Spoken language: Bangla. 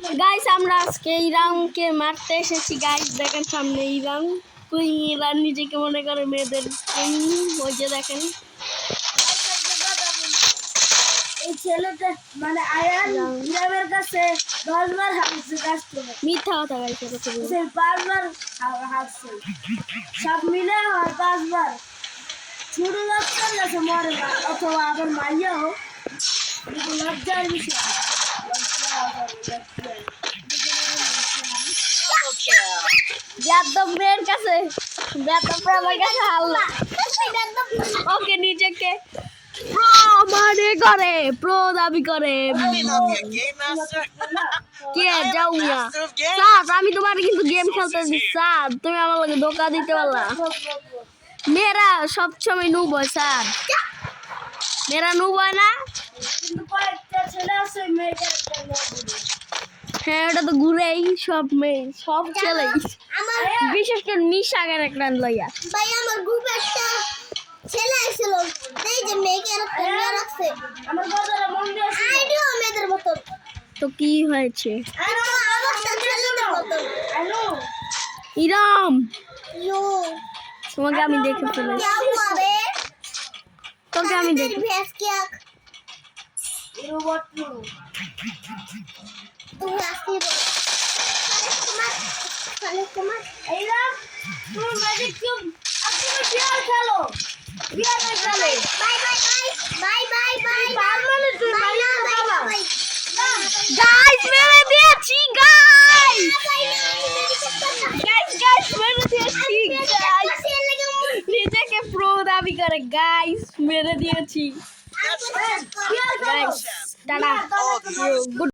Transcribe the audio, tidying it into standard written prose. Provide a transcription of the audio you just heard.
গাইস আমরা আজকে ইরানকে মারতে এসেছি গাইস, দেখেন সামনে ইরান। তুই ইরান নিজেকে মনে করে মেয়েদের ওই যে দেখেন এই ছেলেটা মানে আয়ান ইরানের কাছে 10 বার হারছে কাছে মিথ্যা কথা গাইস, এটা তো সে 5 বার হারছে সব মিলে হয় 5 বার। ছোট বাচ্চার কাছে মরে না অথবা আবার মাইয়া হোক, লজ্জার বিষয়। বেয়াদব মেয়ের কাছে, বেয়াদব আমার কাছে হাল্লা। ওকে নিজেকে প্রো মানে করে, প্রো দাবি করে। কে যাও না স্যার, আমি তোমার কিন্তু গেম খেলতে দিচ্ছি স্যার, তুমি আমার লগে ধোকা দিতে পারলা। মেয়েরা সবসময় নুব হয় স্যার, মেয়েরা নুব হয় না। কিন্তু কয়েকটা ছেলে আছে মেয়েদের হ্যাঁ ওটা তো ঘুরেই সব মেয়ে সব ছেলে, বিশেষ করে নিশাগের একটা লইয়া। ভাই আমার গ্রুপে একটা ছেলে আসছিল, এই যে মেয়েকে ক্যামেরা রাখছে, আমার বাজারে মন্দির আছে। আইডিও মেয়েদের মতো, তো কি হয়েছে অবস্থা ছেলেদের মতো। হ্যালো ইরাম, ইউ তোমাকে আমি দেখে ফেলেছি, क्या हुआ बे? তোকে আমি तेरी দেখে भैंस क्या রোবট तुम असली बोल साले कुमार এইরা তুমি ম্যাজিক কিউব আপনি বিয়ার খেলো, বিয়ার খেলে bye bye bye bye bye পার মানে তুই মাইয়া খাবা গাইস মেরে দিয়েছি, গাইস গাইস মেরে দিয়েছি, গাইস নিজেকে প্রো দাবি করে, গাইস মেরে দিয়েছি। Guys tata, good